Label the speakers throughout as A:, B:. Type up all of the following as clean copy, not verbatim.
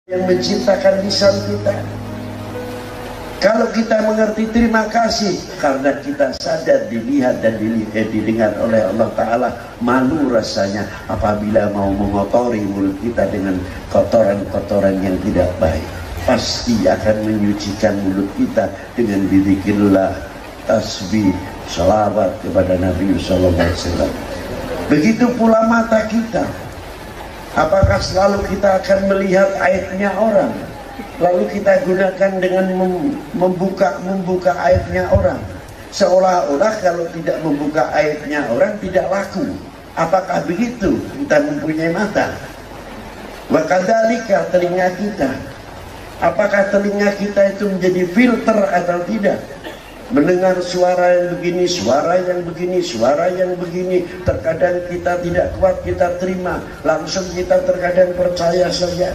A: yang menciptakan lisan kita. Kalau kita mengerti terima kasih karena kita sadar dilihat dan didengar oleh Allah Ta'ala, malu rasanya apabila mau mengotori mulut kita dengan kotoran-kotoran yang tidak baik. Pasti akan menyucikan mulut kita dengan dzikrillah, tasbih, salawat kepada Nabi Sallallahu Alaihi Wasallam. Begitu pula mata kita. Apakah selalu kita akan melihat aibnya orang, lalu kita gunakan dengan membuka aibnya orang, seolah-olah kalau tidak membuka aibnya orang tidak laku? Apakah begitu kita mempunyai mata? Wa kadzalika telinga kita. Apakah telinga kita itu menjadi filter atau tidak? Mendengar suara yang begini, suara yang begini, suara yang begini, terkadang kita tidak kuat, kita terima, langsung kita terkadang percaya saja.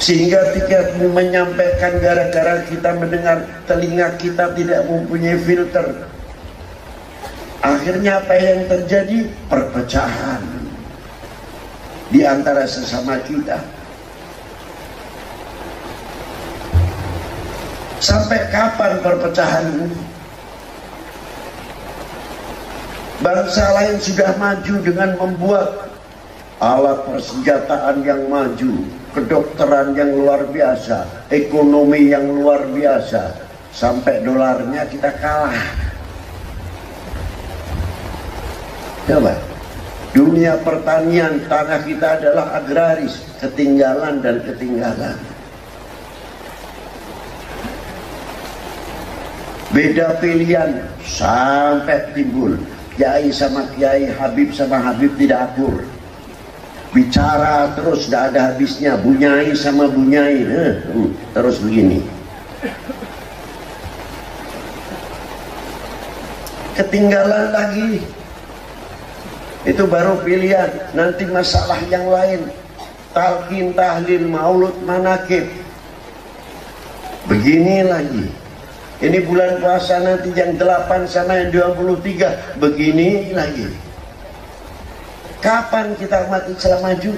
A: Sehingga ketika menyampaikan gara-gara kita mendengar, telinga kita tidak mempunyai filter. Akhirnya apa yang terjadi? Perpecahan di antara sesama kita. Sampai kapan perpecahan ini? Bangsa lain sudah maju dengan membuat alat persenjataan yang maju, kedokteran yang luar biasa, ekonomi yang luar biasa, sampai dolarnya kita kalah. Coba, dunia pertanian, tanah kita adalah agraris, ketinggalan dan ketinggalan. Beda pilihan sampai timbul kiai sama kiai, habib sama habib tidak akur, bicara terus tidak ada habisnya, bunyai sama bunyai terus begini. Ketinggalan lagi. Itu baru pilihan. Nanti masalah yang lain, talqin, tahlil, maulud, manakib, begini lagi. Ini bulan puasa nanti yang 8 sama yang 23 begini lagi. Kapan kita umat Islam maju?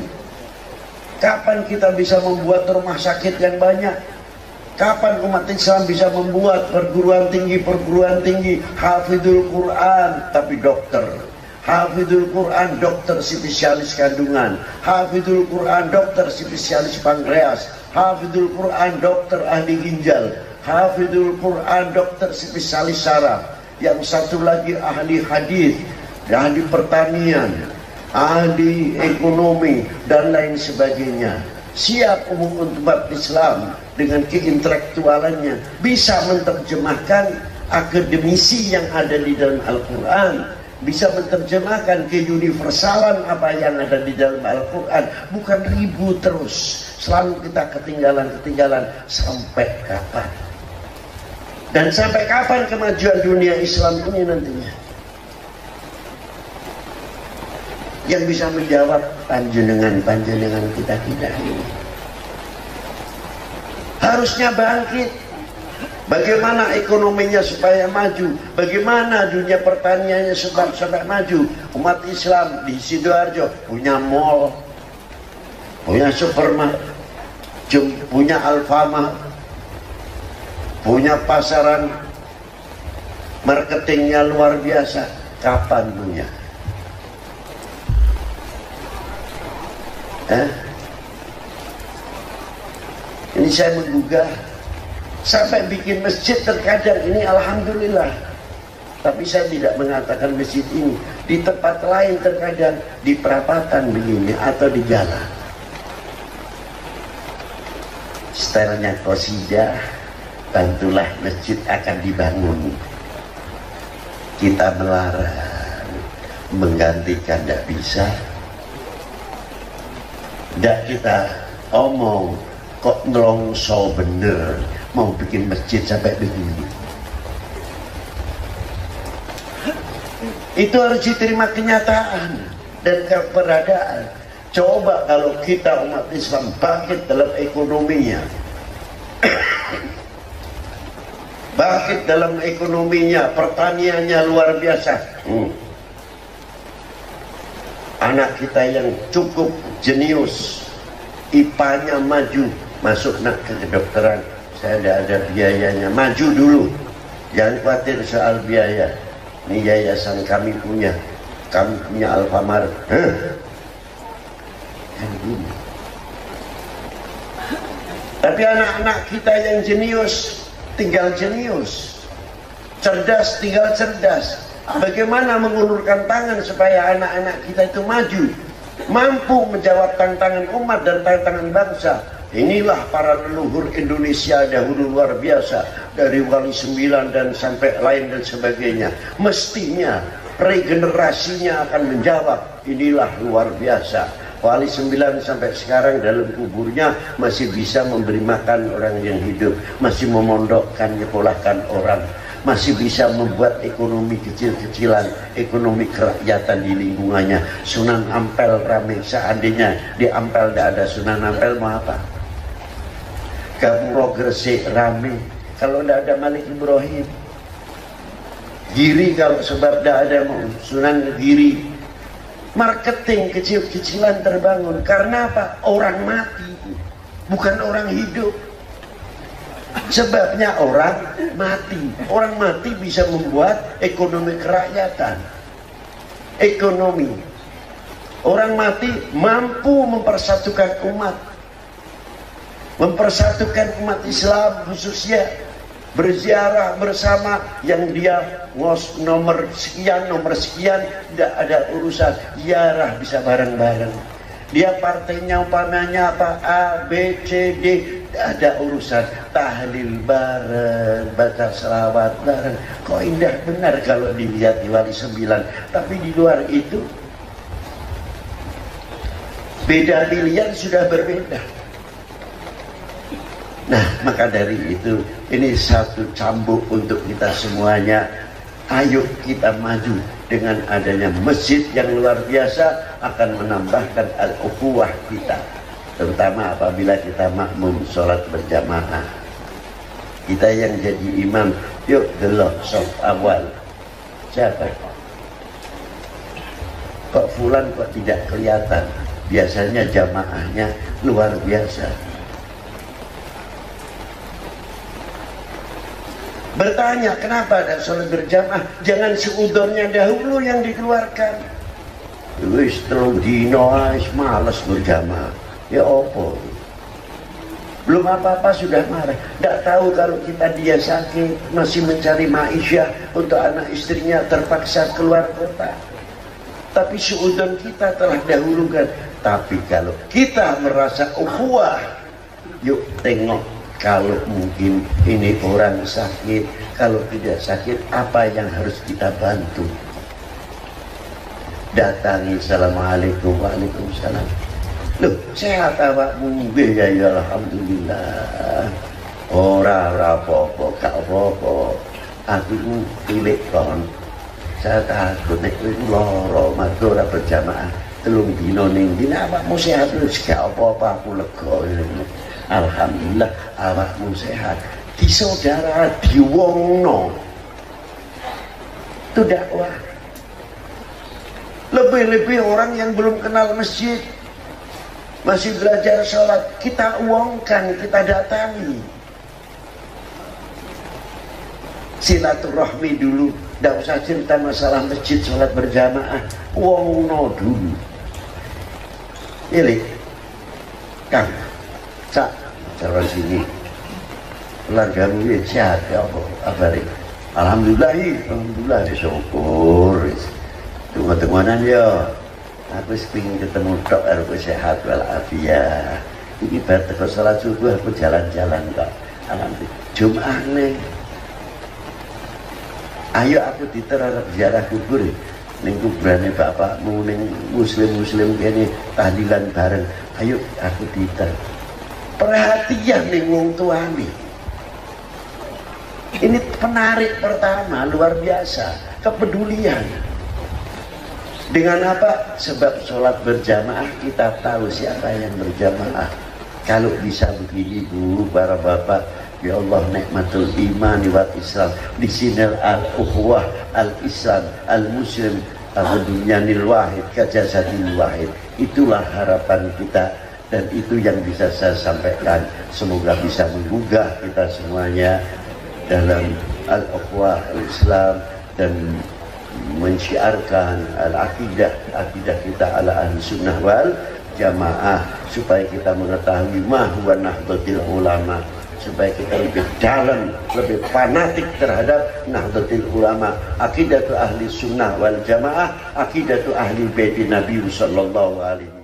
A: Kapan kita bisa membuat rumah sakit yang banyak? Kapan umat Islam bisa membuat perguruan tinggi, hafidul Quran tapi dokter, hafidul Quran dokter spesialis kandungan, hafidul Quran dokter spesialis pankreas, hafidul Quran dokter ahli ginjal, hafidul Quran dokter spesialis saraf, yang satu lagi ahli hadis, ahli pertanian, ahli ekonomi dan lain sebagainya. Siap umum umat Islam dengan keintelektualannya bisa menerjemahkan akademisi yang ada di dalam Al-Quran, bisa menerjemahkan keuniversalan apa yang ada di dalam Al-Quran. Bukan ribut terus, selalu kita ketinggalan sampai kapan? Dan sampai kapan kemajuan dunia Islam ini nantinya? Yang bisa menjawab panjenengan kita ini. Harusnya bangkit. Bagaimana ekonominya supaya maju? Bagaimana dunia pertaniannya sampai maju? Umat Islam di Sidoarjo punya mall, punya supermarket, punya Alfamart, punya pasaran, marketingnya luar biasa. Kapan punya? Ini saya menggugah sampai bikin masjid terkadang ini alhamdulillah, tapi saya tidak mengatakan masjid ini. Di tempat lain terkadang di perapatan begini atau di jalan, stylenya qasidah, bantulah masjid akan dibangun. Kita melarang, menggantikan tidak bisa. Tidak kita omong, kok nelongso bener mau bikin masjid sampai begini. Itu harus diterima kenyataan dan keberadaan. Coba kalau kita umat Islam bangkit dalam ekonominya, bangkit dalam ekonominya, pertaniannya luar biasa. Anak kita yang cukup jenius, IPA-nya maju, masuk nak ke kedokteran, saya tidak ada biayanya, maju dulu, jangan khawatir soal biaya. Ini yayasan kami punya Alfamart. Kan gini. Tapi anak-anak kita yang jenius, tinggal jenius, cerdas tinggal cerdas. Bagaimana mengulurkan tangan supaya anak-anak kita itu maju, mampu menjawab tantangan umat dan tantangan bangsa. Inilah para leluhur Indonesia dahulu luar biasa, dari Wali Sembilan dan sampai lain dan sebagainya. Mestinya regenerasinya akan menjawab, inilah luar biasa. Wali Sembilan sampai sekarang dalam kuburnya masih bisa memberi makan orang yang hidup, masih memondokkan, nyekolahkan orang, masih bisa membuat ekonomi kecil-kecilan, ekonomi kerakyatan di lingkungannya. Sunan Ampel ramai, seandainya di Ampel tidak ada Sunan Ampel mau apa? Gapuro Gresik ramai kalau tidak ada Malik Ibrahim. Giri kalau sebab tidak ada Sunan Giri. Marketing kecil-kecilan terbangun. Karena apa? Orang mati, bukan orang hidup. Sebabnya orang mati. Orang mati bisa membuat ekonomi kerakyatan. Ekonomi. Orang mati mampu mempersatukan umat. Mempersatukan umat Islam khususnya. Berziarah bersama, yang dia nomor sekian tidak ada urusan, ziarah bisa bareng-bareng. Dia partainya umpamanya apa, A, B, C, D, tidak ada urusan, tahlil bareng, baca selawat bareng. Kok indah benar kalau dilihat di Wali Sembilan. Tapi di luar itu beda pilihan sudah berbeda. Nah, maka dari itu ini satu cambuk untuk kita semuanya. Ayo kita maju. Dengan adanya masjid yang luar biasa akan menambahkan al-ukhuwah kita, terutama apabila kita makmum sholat berjamaah. Kita yang jadi imam, yuk delok saf awal. Siapa? Kok fulan kok tidak kelihatan? Biasanya jamaahnya luar biasa. Bertanya, kenapa ada sholat berjamaah? Jangan seudonnya dahulu yang dikeluarkan. Wis telung dino malas berjamaah. Ya opo? Belum apa-apa sudah marah. Tidak tahu kalau dia sakit, masih mencari ma'isyah untuk anak istrinya, terpaksa keluar kota. Tapi seudon kita telah dahulukan. Tapi kalau kita merasa ukhuwah, yuk tengok. Kalau mungkin ini orang sakit, kalau tidak sakit, apa yang harus kita bantu? Datangi, assalamualaikum, waalaikumsalam. Loh, sehat awakmu? Ya, alhamdulillah. Ora apa-apa, gak apa-apa. Aku pilih kon. Saya takut nek kowe lara, mergo ora berjamaah. Telung dino ning dina awakmu sehat wis gak apa-apa, aku lega. Alhamdulillah awakmu sehat. Di saudara diwongno itu dakwah. Lebih-lebih orang yang belum kenal masjid, masih belajar sholat, kita uangkan, kita datangi. Silaturahmi dulu, tidak usah cerita masalah masjid sholat berjamaah, uangno dulu. Ini Kang, Cak, cara sini keluargamu ya sehat ya apa ini? Alhamdulillah syukur. Tunggu-tungguan ya. Aku pengen ketemu tok aku sehat walafiat. Ini bar teko salat subuh aku jalan-jalan kok. Alhamdulillah. Jumat nih. Ayo aku diterarap ziarah kubur. Ning kuburane bapakmu, ning muslim-muslim kene tahlilan bareng. Ayo aku diter. Perhatian nih wong tuane. Ini penarik pertama, luar biasa, kepedulian. Dengan apa? Sebab sholat berjamaah kita tahu siapa yang berjamaah. Kalau bisa begini Bu, para bapak, ya Allah nikmatul iman wal Islam. Di sini al-ukhuwah, al-Islam, al-Muslim, Al-Dunyanil Wahid Kajasadil Wahid. Itulah harapan kita, dan itu yang bisa saya sampaikan. Semoga bisa menggugah kita semuanya dalam al-ukhwah al-Islam dan mensyiarkan al-aqidah kita ala ahli sunnah wal jamaah, supaya kita mengetahui ma huwa nahdlatul ulama, supaya kita lebih dalam, lebih fanatik terhadap Nahdlatul Ulama, akidatu ahli sunnah wal jamaah, akidatu ahli baiti Nabi sallallahu alaihi